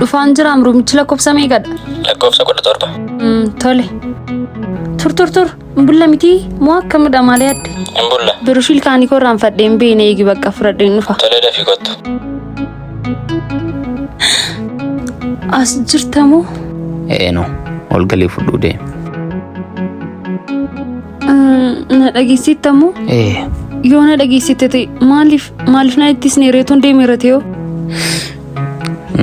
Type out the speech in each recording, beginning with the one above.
dhufaan jira amruumichi lakkoofsa meeqadha? Lakkoofsa 17. Tole. Tur. Mbulla miti moo akkamidha maal yaadde? Mbulla. Birushil kaanii korraan fadheen beene eegi bakka fudhadheen dhufa. Tole dafii kottu. As jirtamoo? No. Ol galii fudhuu deem. Na dhageessittamoo? Yoo na dhageessitte ta'e maaliif na ittisne reetuun deemeera yoo?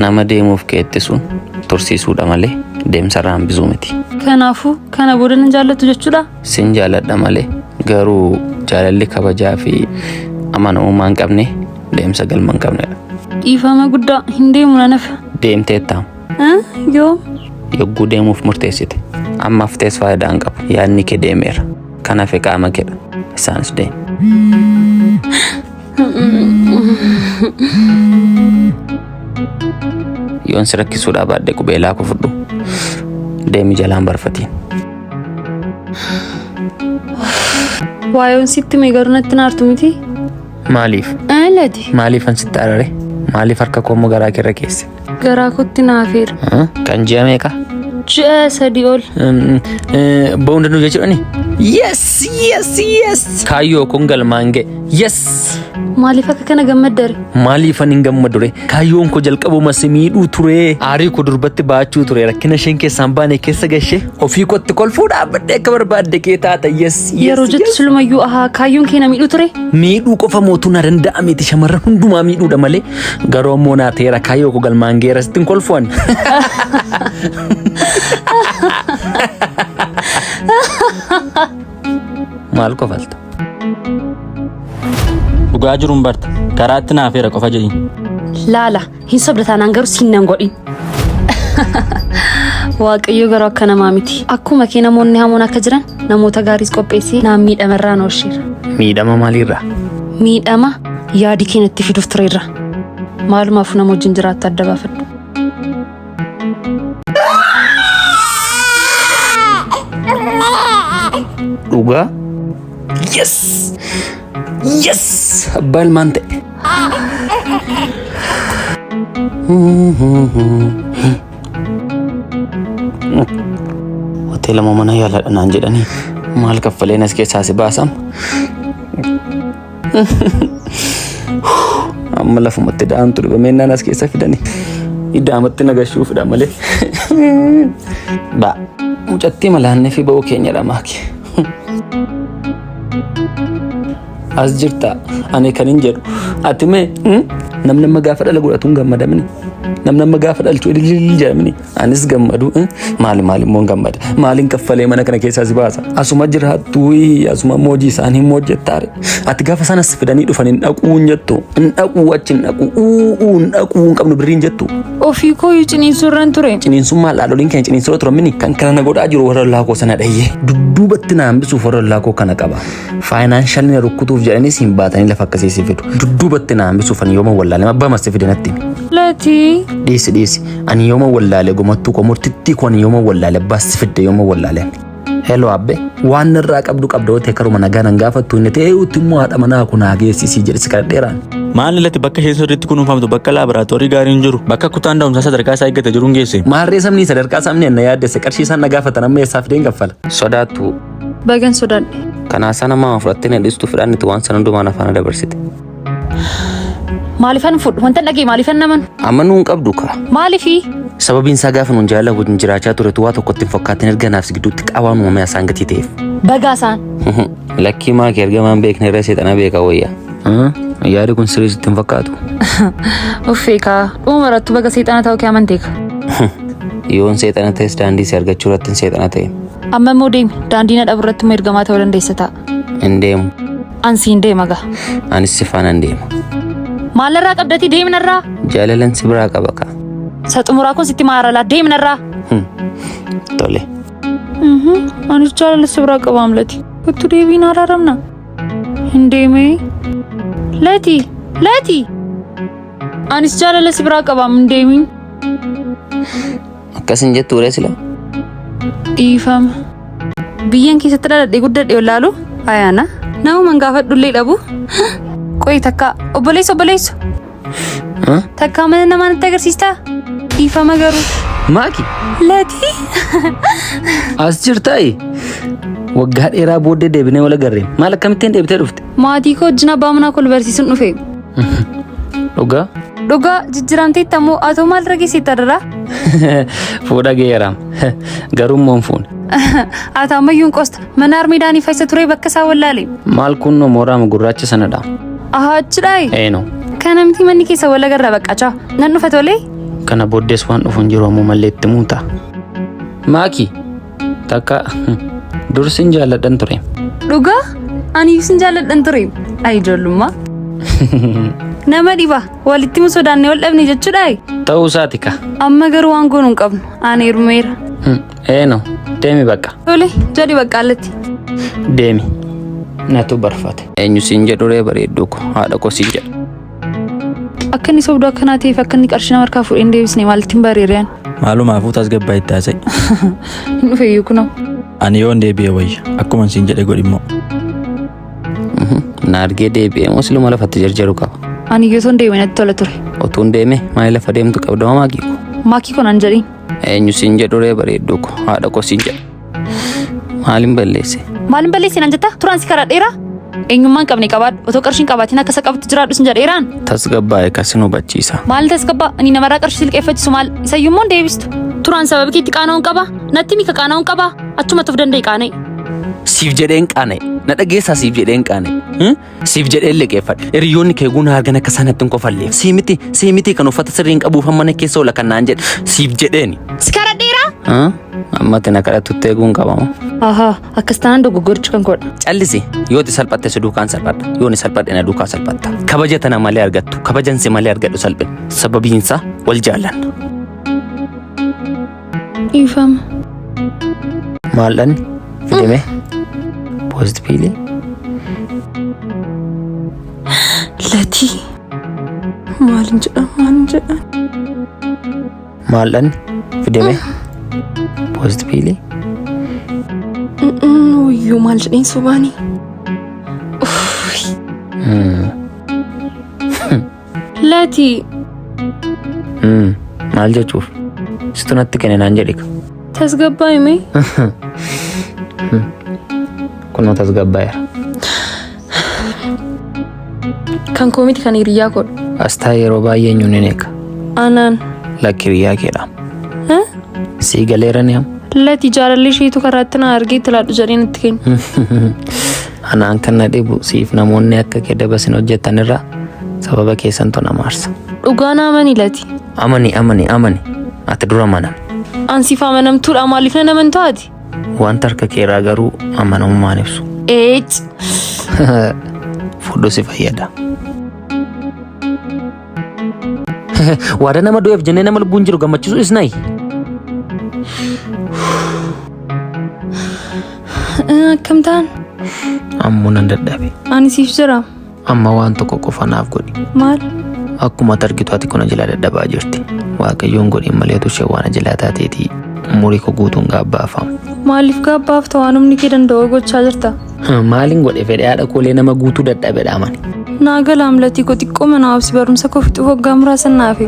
Nama deemuuf keetti sun tursiisuudha malee deemsarraa hambisuu miti. Kanaafuu kana booda nan jaallattu jechuudha? Sin jaalladha malee garuu jaalalli kabajaa fi amanamummaa hin qabne deemsa galma hin qabnedha. Dhiifama guddaa hin deemu na nafa. Deemteettaa? Yoo? Yogguu deemuuf murteessite ammaaf tees faayidaa hin qabu yaadni kee deemeera kan hafe qaama keedha isaanis deemu. Yoon si rakkisuudhaa baadde qubeelaa koo fudhu deemi jalaan barfatiin. Waayoon sitti mee garuu natti naartu miti? Maaliif? Lati. Maaliifan sitti arare? Maaliif harka koommoo garaa keerra keesse? Garaa kootti naafeera. Kan ji'a meeqa? Ji'a 3 ol. Ba'uun danda'u jechuudhani? Yes! Kaayyoo kun galmaan ga'e. Yes! Maaliif akka kana gammaddare? Maaliifan hin gammadure? Kaayyoon koo jalqabuma si miidhuu ture. Aarii koo durbatti baachuu ture. Rakkina isheen keessaan baane keessa gashee ofii kootti kolfuu dhaabbadhee akka barbaadde kee taata. Yes! Yeroo jettu sulumayyuu kaayyoon kee na miidhuu ture? Miidhuu qofa mootuu na danda'ameeti shamarran hundumaa miidhuudha malee garuu ammoo naa ta'eera kaayyoo koo galmaan ga'eera sittiin kolfuun. Maal kofalta? Dhugaa jiruun barta. Karaatti naafeera qofa jedhin. Laala, hin sobdataan garuu siinnan godhin. Waaqayyo garuu akka namaa miti. Akkuma kee namoonni hamoon akka jiran namoota gaariis qopheessee naan miidhamarraa noosheera. Miidhama maaliirraa? Miidhama yaadi keenyatti fiduuf tureerra. Maalumaaf nama wajjin jiraattu adda baafadhu. Dhugaa? Yes! Abbaan maan ta'e? Hoteela moo mana yaaladha naan jedhanii maal kaffaleen as keessaa si baasam? Amma lafumatti da'amtu dhibameenaan as keessa fidanii iddaamatti nagashuufidha malee. Mucattii malaannee fi ba'uu keenyadha maaki. As jirta ani kan hin jedhu ati mee namni amma gaafa dhala godhatuun gammadamni namni amma gaafa dhalchuu ililil jedhamni anis gammadu maali immoo gammada maaliin kaffalee mana kana keessaa si baasa asuma jiraattu asuma moojii isaanii hin hojjettaare ati gaafa sanas fidanii dhufan hin dhaquun jettu hin dhaquu achi hin dhaquu hin qabnu birriin jettu. Ofii koo ciniinsurran ture. Ciniinsun maal dhaadholiin keenya ciniinsura turamini kan kana godhaa jiru warra laakoo sana dhayyee dudduubatti na hambisuuf warra laakoo kana qaba. Faayinaanshaali na rukkutuuf jedhanis hin baatanii lafa akkasiisi fidu. Dudduubatti na hambisuuf ani yooma wallaalee abbaa masti fidanatti. Lati. Dhiisi ani yooma wallaalee gomattuu koo murtittii koo ani yooma wallaalee baasti fidde yooma wallaalee. Hello abbe waan irraa qabdu ta'e karuma nagaa nan gaafattu inni ta'e utti immoo haadha manaa kun hageessisii jedhisi kana dheeraan. Maal lati bakka isheen sirriitti kunuunfamtu bakka laaboraatoorii gaariin jiru bakka kutaan da'umsaa sadarkaa isaa eeggate jiruun geesse. Maarree sabni sadarkaa sabni na yaaddesse qarshii isaan na gaafatan amma eessaa fideen gaffala. Sodaattu. Bagan sodaadhe. Kanaa sana maa fudhattee na dhiistu fidhannitti waan sana hundumaan afaan dabarsite. Maalifan fudhu wanta dhagee maalifan naman? Amanuu hin qabdu kaa. Maalifi? Sababiin isaa gaafa nuun jaalala wajjin jiraachaa turetu waa tokkotti hin fakkaatin erga naaf gidduutti qawaan uumamee asaan gatii ta'eef. Bagaasaan. Lakkii maakii ergamaan beekne irra seexana beeka wayyaa. Yaadi kun sirriitti hin fakkaatu. Uffeekaa dhuma marattu baga seexana ta'uu kee amanteeka. Yoon seexana ta'es daandii si argachuu irratti hin seexana ta'e. Amma immoo deemi daandii na dhabu irratti immoo ergamaa ta'uu dandeessa ta'a. Hin deemu. Ansi hin deema gaa. Anis si faana hin deema. Maalirraa qabdati deemnarraa? Jaalalan si biraa qaba kaa. Saxumuraa kun sitti maaralaa deemnarraa? Tole. Anis jaalala si biraa qaba amlati. Kottu deebiin araaramna. Hin deemee? Lati. Anis jaalala si biraa qaba hin deemiin. Akkas hin jettu uree sila. Dhiifama. Biyyan keessatti dhaladhee guddadhee olaalu ayaana namuman gaafadhullee dhabu. Qoy takka obboleessu. Takka mana namaa natti agarsiistaa? Dhiifama garuu. Maaki. Lati. As jirtai. Waggaa dheeraa booddee deebinee wal agarree. Maal akkamittiin deebitee dhufte? Maatii koo wajjin abbaa manaa koo barsiisuun dhufe. Dhugaa? Dhugaa jijjiiramteetti ammoo atoo maal rageessitta dara? Fuudha geeraam. Garuu moon fuun. Ata ammayyuun qosta mana armiidhaanii fayyisa ture bakka isaa wallaale. Maal kunno mooraa gurraacha sanadha. Aha achidhaayi. Eeno. Kana miti manni keessa wal agarra baqqachaa. Nan dhufa tolee? Kana booddees waan dhufuun jiru ammoo mallee itti muuta. Maaki. Takka dursin jaalladhan ture. Dhugaa? Ani sin jaalladhan ture. Ay ijoollummaa. Nama dhiba walitti mu sodaannee wal dhabne jechuudhaayi. Ta'uu isaati ka. Amma garuu waan goonu hin qabnu. Ani heerumeera. Eeno. Deemi bakka. Tolee jadi bakka alatti. Deemi. Natu barfate. Eenyu siin jedhuree bareedduu ko haadha ko siin jedhu. Akka inni sobduu akkanaa ta'eef akka inni qarshina markaa fuudheen deebisne maalittiin bareereen. Maalumaafuu tasgabbaa itti haasa'e. Hin dhufeeyyuu kunoo. Ani yoon deebi'e wayya akkuma siin jedhe godhimmoo. Na argee deebi'ee moo siluma lafatti jarjaru qaba. Ani yoon deeme natti tola ture. Otuun deeme maali lafa deemtu qabda maakii ko. Maakii kun an jedhiin. Eenyu siin jedhuree bareedduu ko haadha ko siin jedhu. Maalin balleesse? Maalin balleesse nan jetta? Turaan si karaa dheeraa? Eenyummaan qabne qabaadhu. Otoo qarshiin qabaatiin akka isa qabatti jiraadhu sin jedheeraan. Tasgabbaa'e kasin hubachiisa. Maal tasgabbaa? Ani namarraa qarshii silqeeffachisu maal? Isayyummoo deebistu. Turaan sababii keetti qaana'uun qaba. Natti mika qaana'uun qaba. Achumatti of danda'e qaana'e. Siif jedheen qaana'e. Na dhageessaa siif jedheen qaana'e. Siif jedheen liqeeffadhe. Hiriyoonni kee guuna argan akka sanatti hin kofalleef. Siimiti kan uffata sirriin qabuuf mana keessa oola kan naan jedhe. Siif jedheeni. Si karaa dheeraa? Ammatti na kadhatutti eeguun qabamu. Ahaa akkas taanaan dogoggorchu kan godha. Callisi yooti salphatte si duukaan salphadha. Yooni salphadhe na duukaa salphatta. Kabaja tana malee argattu. Kabajansi malee argadhu salphina. Sababiinsa wal jaallanna. Ifama. Maal'anni fidame? Poozitiivili? Lati. Maalin jedha? Maal'anni fidame? Poozitiivili? Uyyuu maal jedheen sobaanii? Lati. Maal jechuuf? Situ natti kenne naan jedhika. Tasgabbaa himee? Kunoo tasgabbaa'eera. Kan koo miti kan hiriyaa godhu. Astaa yeroo baay'ee eenyuun hin eega. Anaan. Lakki hiriyaa keedha. Sii galeera ni hamu. Lati jaalalli isheetu karaatti na argee itti laadhu jedheen itti kennu. Anaan kan na dhibu siif namoonni akka kee dabasin hojjetan irraa sababa keessan tona maarsa. Dhugaa na amani Lati. Amani. Ati dura manan. Ansiif amanamtuudha maaliif na amantu ati? Wanta harka keeraa garuu amanamummaan ibsu. Fudhu si fayyada. Waada nama du'eef jennee nama lubbuun jiru gammachiisu isnaayi. Akkam ta'an? Ammoo nan dadhabe. Ani siif jira. Amma waan tokko qofa naaf godhi. Maal? Akkuma argitu ati kun ajilaa dadhabaa jirti. Waaqayyoon godhin maleetu ishee waan ajilaa taateeti umurii koo guutuun gaabbaafamu. Maaliif gaabbaafta waan humni kee danda'u gochaa jirta? Maaliin godhe fedhe haadha koolee nama guutuu dadhabedha mani. Naa galaamlatii koo xiqqoo mana obsi barumsa koo fixuuf waggaa muraasa naafe.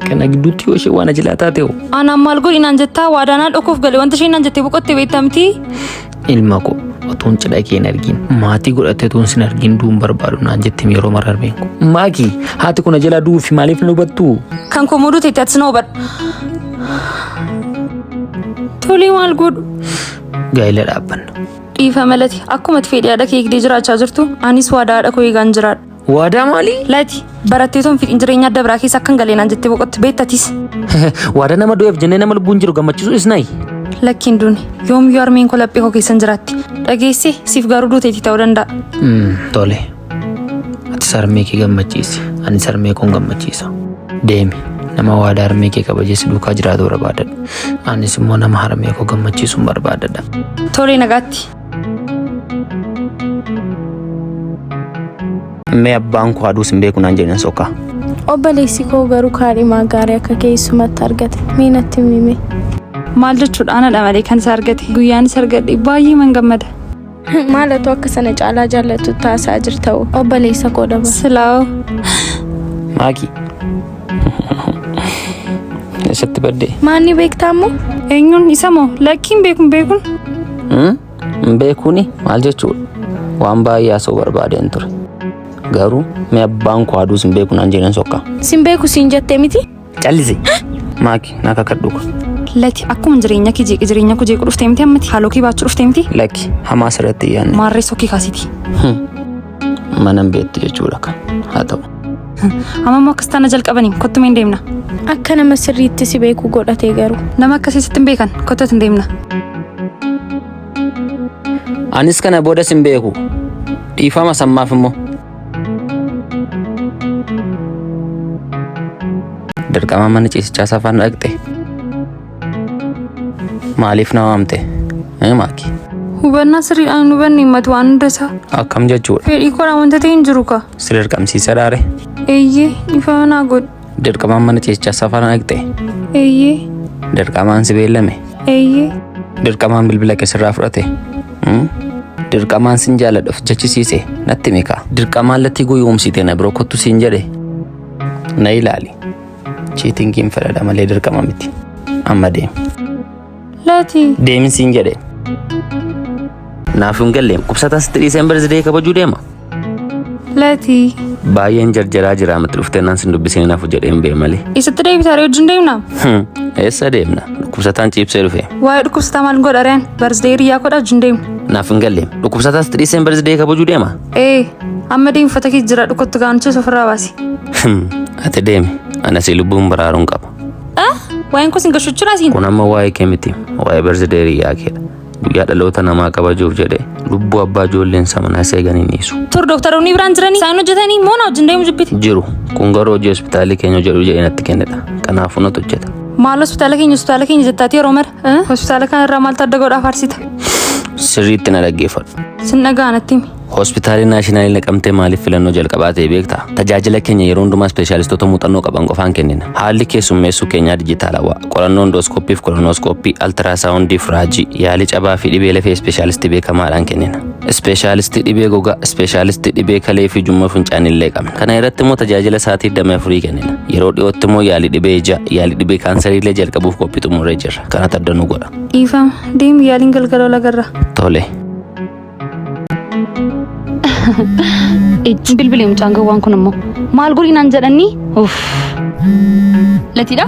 Kana gidduutti yoo ishee waan ajilaa taate hoo? Anaan maal godhi naan jettaa waadaanaa dhokuuf galee wanta isheen naan jettee boqottee beektaa miti? Ilma koo otuun cidha kee hin argin maatii godhattee tuun sin argin duun barbaadu naan jettim yeroo marar beeku. Maaki haati kun ajilaa duufi maaliif na hubattu? Kan koo muduu teetti ati sin hubadhu. Tolee maal godhu? Gaa'ela dhaabbanna. Dhiifama Lati akkuma ati fedhii haadha kee eegdee jiraachaa jirtu anis waadaa haadha koo eegaan jiraadha. Waadaa maali? Lati barattee toon fixin jireenya adda biraa keessa akkan galee naan jettee boqotte beektatis. Waadaa nama du'eef jennee nama lubbuun jiru gammachiisu isnaayi. Lakkiin duuni yoomiyyuu harmeen koo laphee koo keessan jiraatti. Dhageessee siif garuu duuteetii ta'uu danda'a. Tole. Ati sarmee kee gammachiisi. Ani sarmee koon gammachiisa. Deemi. Nama waadaa harmee kee kabajeessi duukaa jiraatu barbaadadha. Anis immoo nama harmee koo gammachiisuun barbaadadha. Tolee nagaatti. Mee abbaan koo aduus hin beeku naan jedhan sokaa. Obboleessi koo garuu kaadhimaa gaarii akka keessumatti argate. Mee natti himi. Maal jechuudha anadha malee kan isa argate guyyaan isa argadhe baay'ee man gammada. Maalatu akka sana caalaa jaallatu taasaa jirta obboleessa koo daba. Silaa. Maaki. Eessatti badde? Maanni beektaammoo? Eenyuun isa moo? Lakkiin beekun. Beekuuni maal jechuudha? Waan baay'ee asoo barbaadeen ture. Garuu mee abbaan koo aduu sin beeku naan jedhan sokka. Sin beeku siin jettee miti? Callisi. Maaki naka kadhuka. Lati akkuma jireenya koo jeequ dhuftee miti ammati haaloo kee baachuu dhuftee miti. Lakki hamaa sirratti yaanne. Maarree sokkii kaasiti. Manan beektu jechuudha kan haa ta'u. Amma akkas taana jalqabanii kottu meen deemna. Akka nama sirriitti si beeku godhatee garuu. Nama akkasiitti hin beekan kottu hin deemna. Anis kana booda sin beeku. Dhiifama sammaaf immoo. Dirqama mana ciisichaa safaan dhaqxe. Maaliif na waamte? Maaki. Hubannaa sirriidhaan hubanni himmatu waan hundasaa. Akkam jechuudha. Fedhii koodhaan wanta ta'e hin jiru ka. Si dirqamsiisa dhaare. Eeyyee dhiifama naa godhi. Dirqamaan mana ciisichaa safaan dhaqxe. Eeyyee. Dirqamaan si beellame. Eeyyee. Dirqamaan bilbila keessirraa fudhate. Dirqamaan sin jaaladhuuf jechisiise natti mika. Dirqamaan latti guyyoomsite na biroo kottu siin jedhe. Na ilaali. Cheatingiin fedhadha malee dirqama miti. Amma deemi. Lati. Deemi siin jedhe. Naaf hin galleem qubsataan sitti dhiiseen birthday kabajuu deema. Lati. Baay'een jarjaraa jira matti dhuftee naan sin dubbisee naaf jedheen bee malee. Isatti deebitaaree wajjin deemna. Eessa deemna? Dhukkubsataan ciibsee dhufe. Waa'ee dhukkubsataa maal godha reen? Birthday hiriyaa godha wajjin deemna. Naaf hin galleem dhukkubsataan sitti dhiiseen birthday kabajuu deema. Amma deemfata kee jira dhukkubtu gaanchee ofirraa baasi. Ati deemi. Ana si lubbuun baraaruun qaba. Waa'een kun sin gashuchuudhaa siin. Kun amma waa'ee kee miti. Waa'ee birthday hiriyaa keedha. Guyyaa dhaloota namaa kabajuuf jedhee lubbuu abbaa ijoolleen samanaa seeganii niisu. Tur dooktaroonni biraan jiranii isaan hojjetanii moo na wajjin deemu jibbiti? Jiru. Kun garuu hojii hospitaalii keenya jedhu jedhee natti kennedha. Kanaafuu natu hojjeta. Maal hospitaala keenya jettaati yeroo mara? Hospitaala kanarraa maaltu adda godhaa faarsita? Sirriitti na dhaggeeffadhu. Sin dhagaa natti himi. Hospitaalli naashinaaliin Naqamtee maaliif filannoo jalqabaa ta'e beektaa? Tajaajila keenya yeroo hundumaa ispeeshaalistoota muuxannoo qaban qofaan kennina. Haalli keessummeessuu keenyaa dijitaalawaa. Qorannoo endooskooppii fi kolonooskooppii, altiraasaawundii fi raajii, yaalii cabaa fi dhibee lafee ispeeshaalistii beekamaadhaan kennina. Ispeeshaalistii dhibee gogaa, ispeeshaalistii dhibee kalee fi ujummoo fincaanillee qabna. Kana irratti immoo tajaajila sa'aatii 24 kennina. Yeroo dhiyootti immoo yaalii dhibee ijaa, yaalii dhibee kaansarii jalqabuuf qophii xumurree jirra. Kanatu adda nu godha. Dhiifama deemi yaaliin galgala lagarra. Tole. Ejjiin bilbilee mucaan gawwaan kun immoo maal godhinaan jedhanii? Latiidha?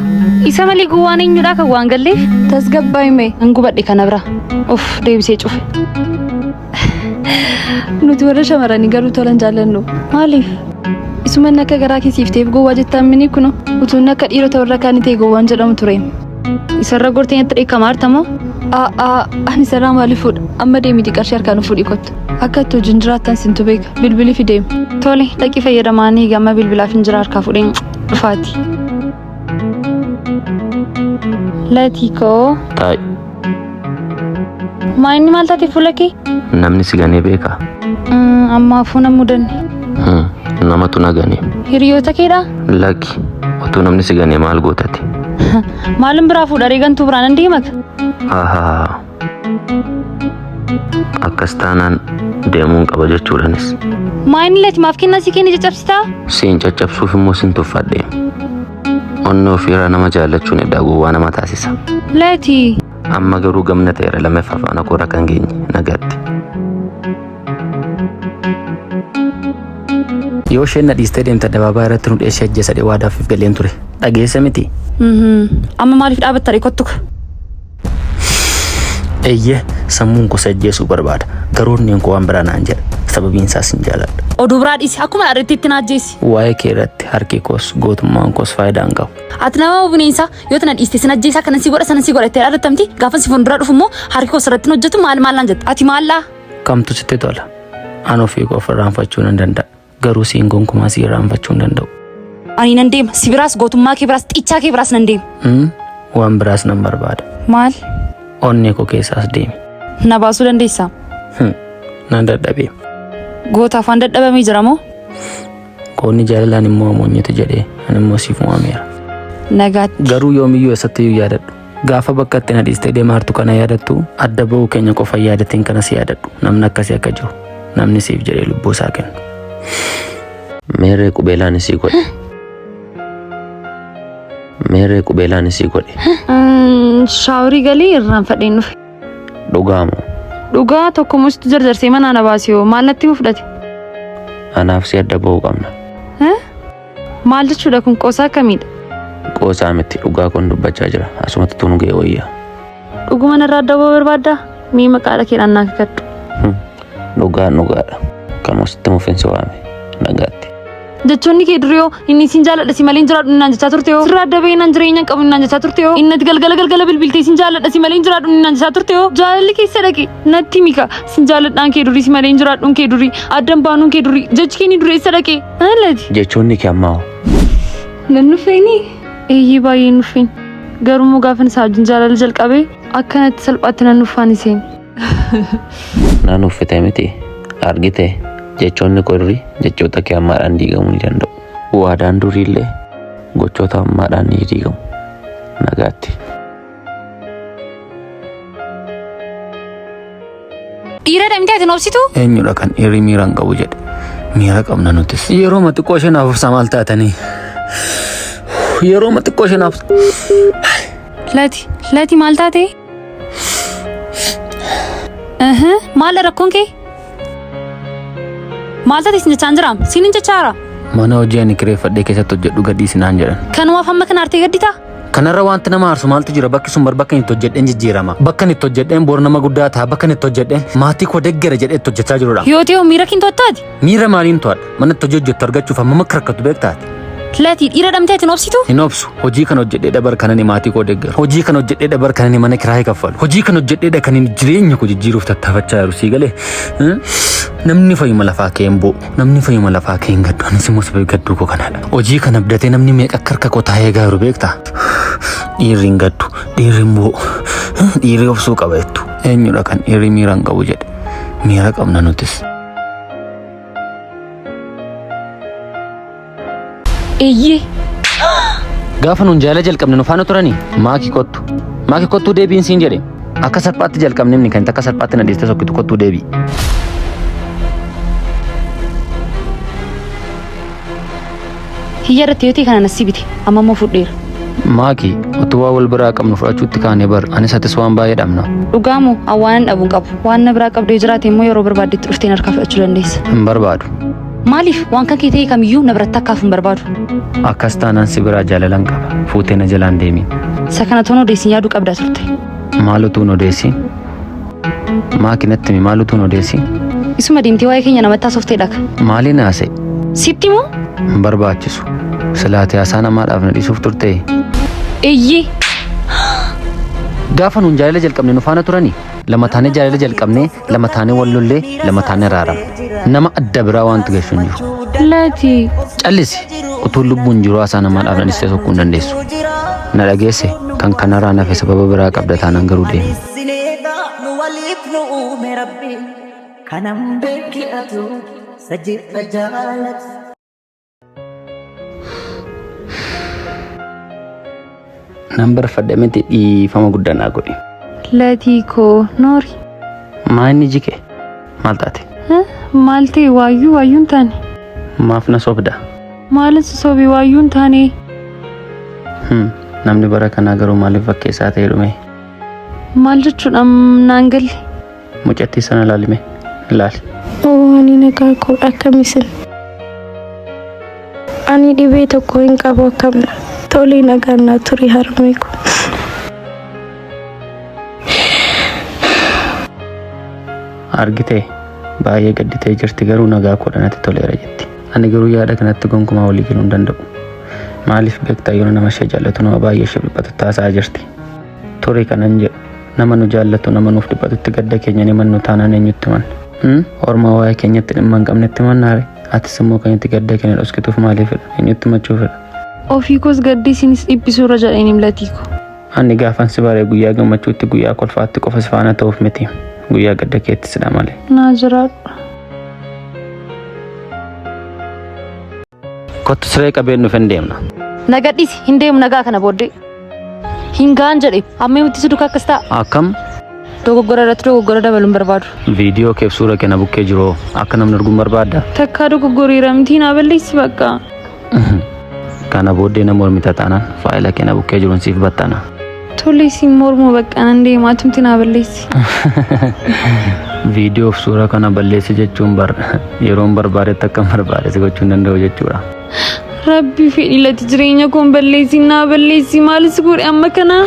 Isa malee gowwaan eenyudha kan waan galleef? Tasgabbaa himee an gubadhe kana bira. Deebisee cufe. Nuti warra shamarranii garuu tolan jaallannu. Maaliif? Isuman akka garaa keessiifteef gowwaa jettaan mini kuno utuun akka dhiirota warra kaanii ta'e gowwaan jedhamu ture. Isarra gorteenyatti dheekkamaa artamoo? Ani sarara maaliif fuudha? Amma deemiti qarshii harkaan fuudhii kottu. Akka itti hojiin jiraattan sintu beeka. Bilbilii fideemu. Tole dhaqii fayyadamaanii gama bilbilaaf hin jira harkaa fuudheen dhufaati. Latikoo. Taa'i. Maayinni maal taate fuula kee? Namni si ganee beekaa? Ammaafuu na mudanne. Namatu na ganee. Hiriyoota keedhaa? Lakki. Otuu namni si ganee maal gootate? Maalin biraa fuudha reegantuu biraan hin deemata? Akkas taanaan deemuun qaba jechuudhanis. Maayinni lati maaf kennaa si kenni caccabsitaa? Siin caccabsuuf immoo sin tuffadhe. Onnoo fiira nama jaallachuun eddaa gowwaa nama taasisa. Lati. Amma garuu gamna ta'eera lammaffaa faana koora kan geenye nagatti. Yoo isheen na dhiistee deemte dabaabaa irratti nu dheessee ajjeesa dhee waadaaf galeen ture. Dhageessa miti? Amma maaliif dhaabatta kottuka? Eeyyee sammuun koo ajjeesuu barbaada. Garuu inni koo waan biraa naan jedha. Sababiin isaas hin jaaladha. Oduu biraa dhiisi akkuma irratti itti naajjeesi. Waa'ee kee irratti harki koos gootummaan koos faayidaa hin qabu. Ati nama bineensa yoo tana dhiiste sin ajjeesaa kana si godha sana si godha itti dhaaddattamti gaafa si fuuldura dhufu immoo harki koos irratti hojjetu maal naan jetta ati maallaa? Kamtu sitti tola? An ofii koo irraanfachuu nan danda'a. Garuu siin gonkumaa si irraanfachuu hin danda'u. Ani nan deema si biraas gootummaa kee biraas xiccaa kee biraas nan deema. Waan biraas nan barbaada. Maal? Onnee koo keessaas deemi. Na baasuu dandeessaa? Nan dadhabee. Gootaaf waan dadhabamee jira moo? Qoonni jaalalaan immoo amoonyatu jedhee ani immoo siif moo'ameera. Nagaatti. Garuu yoomiyyuu eessatti yaadadhu. Gaafa bakka itti na dhiistee deemaartu kana yaadattu adda ba'uu keenya qofa yaadatiin kanas yaadadhu. Namni akkasii akka jiru namni siif jedhee lubbuu isaa kenna. Meerree qubeelaan isii godhe. Meeree qubeelaan isii godhe. Shaaworii galee irraan fadheen dhufe. Dhugaamu. Dhugaa tokko musti jarjarsee manaa na baasiyoo maal natti mufdhate? Anaaf si adda ba'uu qabna. Maal jechuudha kun qoosaa akkamiidha? Qoosaa miti dhugaa kun dubbachaa jira. Asumatti tunu ga'e wayyaa. Dhuguma narraa adda ba'uu barbaaddaa? Mii maqaadha keedhaan naa kakadhu. Dhugaadha. Kan wasitti mufinsi waame. Nagaatti. Jechoonni kee duriyoo inni siin jaaladha si malee jiraadhu naan jechaa turte yoo. Sirraa adda ba'ee naan jireenya qabu naan jechaa turte yoo. Innati galgala bilbiltee siin jaaladha si malee jiraadhu naan jechaa turte yoo. Jaalalli keessa dhaqe natti mika siin jaaladhaan kee durii si malee jiraadhuun kee durii addan baanuun kee durii jechi kee ni dureessa dhaqe. Haalati. Jechoonni kee ammaa hoo? Nan nufeeni eeyyee baay'ee nufeen garuu gaafa isaa wajjin jaalala jalqabee akkanatti salphaatti nan nuffaan iseen. Naan uffite miti argite jechoonni qorri jechoota kee ammaadhaan diigamuu ni danda'u. Waadaan duriillee gochoota ammaadhaan ni diigamu. Nagaatti. Dhiira damtee ati noobsitu? Eenyudha kan dhiirri miira hin qabu jedhe? Miira qabna nutis. Yeroo xiqqoo ishee naaf ibsaa maal taatanii? Yeroo xiqqoo ishee naaf. Lati maal taate? Maal rakkoon kee? Maal taate isin jechaan jiraam? Siin hin jechaara? Mana hojii ani kireeffadhee keessatti hojjedhu gadii sinaan jedhan. Kanumaaf amma kana artee gaddita? Kanarra wanti nama aarsu maaltu jira bakki sun bakka inni hojjedheen jijjiirama. Bakka inni hojjedheen boor nama guddaa ta'a bakka inni hojjedheen maatii koo deggera jedhee hojjechaa jirudha. Yoo ta'u miira kin to'attaati? Miira maaliin to'adha? Mana hojjettu argachuuf amma makka rakkatu beektaati. Lati dhiira damtee ati noobsitu? Hin obsu. Hojii kan hojjedhee dabar kanani maatii koo deggera. Hojii kan hojjedhee dabar kanani mana kiraayee kaffalu. Hojii kan hojjedhee kan jireenya koo jijjiiruuf tattaafachaa jiru sii galee. Namni fayyuma lafaa kee hin bo'u. Namni fayyuma lafaa kee hin gaddu. Anis immoo sababii gadduu koo kanadha. Hojii kan abdatee namni meeqa akka harka koo taa'ee gaaru beektaa? Dhiirri hin gaddu. Dhiirri hin bo'u. Dhiirri obsuu qaba jettu. Eenyudha kan dhiirri miira hin qabu jedhe? Miira qabna nutis. Eeyyee. Gaafa nuun jaalala jalqabne nu faana turanii maaki kottuu deebiin siin jedhe akka salphaatti jalqabne inni kan akka salphaatti na dhiiste sokkitu kottuu deebii. Hiyya irratti yoo ta'e kana nasii biti amma immoo fudheera. Maaki utuu waa wal biraa qabnu fudhachuutti kaanee bar anis atis waan baay'ee dhabna. Dhugaamu awwaanan dhabuun qabu waan na biraa qabdee jiraate immoo yeroo barbaaddetti dhufteen harkaa fudhachuu dandeessa. Hin barbaadu. Maaliif waan kan kee ta'e kamiyyuu na biratti akkaaf hin barbaadu? Akkas taanaan si biraa jaalalan qaba fuutee na jalaan deemiin. Isa kana toon odeessin yaaduu qabdaa turte. Maal utuun odeessin? Maaki natti maal utuun odeessin? Isuma deemtee waa'ee keenya namatti haasoftee dhaka. Maaliin haasa'e? Sitti moo? Hin barbaachisu. Silaatee haasaa namaadhaaf na dhiisuuf turte. Eeyyee. Gaafa nuun jaalala jalqabne nu faana turanii lama taanee jaalala jalqabnee lama taanee wal lollee lama taanee raarama. Nama adda biraa wanti gashu hin jiru. Lati. Callisi utuu lubbuun jiru haasaa namaadhaaf na dhiistee sokkuu hin dandeessu. Na dhageesse kan kanarraa nafe sababa biraa qabda taanaan garuu deemi. Nan barfadhe miti dhiifama guddaa naa godhi. Lati koo noori. Maa inni jike? Maal taate? Maal ta'e waayyuun taane? Maaf na sobda? Maalin sobii waayyuun taane? Namni bara kanaa garuu maaliif fakkeessaa ta'e dhume? Maal jechuudha naan galle? Mucattii sana ilaalime ilaali. Ani nagaa koo akkamisin? Ani dhibee tokko hin qabu akkamna. Tolii nagaan naa turii harmee koo. Argitee baay'ee gadditee jirti garuu nagaa koo dhanatti toleera jetti. Ani garuu yaada kanatti gonkumaa walii galuu hin danda'u. Maaliif beektaa yoo nama ishee jaallatu nama baay'ee ishee dhiphatu taasaa jirti. Turii kanan jedhu nama nu jaallatu nama nuuf dhiphatutti gadda keenya ni mannu taanaan eenyutti man. Ormaa waa'ee keenyatti dhimma hin qabnetti mannaare. Atis immoo kan itti gadda keenya dhoskituuf maaliifidha? Eenyutti machuufidha? Ofii koos gaddi isinis dhiphisuu irra jedheen himlatii ko. Ani gaafan si baree guyyaa gammachuutti guyyaa kolfaatti qofa si faana ta'uuf miti. Guyyaa gadda keettis dha malee. Naa jiraadhu. Kottu siree qabeen nuuf hin deemna. Nagadhisi hin deemu nagaa kana booddee. Hin gaan jedhe amma nuti si duka akkas ta'a. Akkam? Dogoggora irratti dogoggora dabaluun barbaadu. Viidiyoo keef suura kenna bukkee jiru akka namni arguun barbaadda. Takkaa dogoggoriira miti naa balleessi bakka. Kana booddee nama mormita taanaan faayila keenya bukkee jiruun siif battana. Tole si mormoo bakka nan deemaa tumti naa balleessi. Viidiyoo fi suuraa kana balleessi jechuun yeroon barbaadetti akka barbaadetti gochuun danda'u jechuudha. Rabbi fedhilati jireenya koon balleessi naa balleessi maalis godhe amma kana.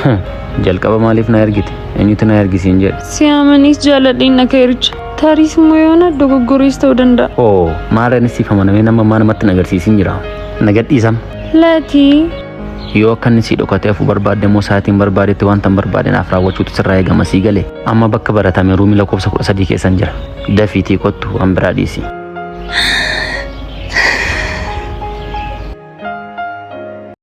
Jalqaba maaliif na ergite? Eenyutu na ergisiin jedhe? Si amanis jaaladheen na ka'ericha. Taariis immoo yoona dogoggorees ta'uu danda'a. Oo maarreen siif amanamee nama namatti nagarsiisin jira. Nagadhiisam. Laati. Yoo akka inni si dhokatee afuu barbaadde moo sa'aatiin barbaadetti wanta barbaade naaf raawwachuutu sirraa eegama sii galee. Amma bakka baratame ruumii lakkoofsa 13 keessan jira. Dafiitii kottu an biraa dhiisi.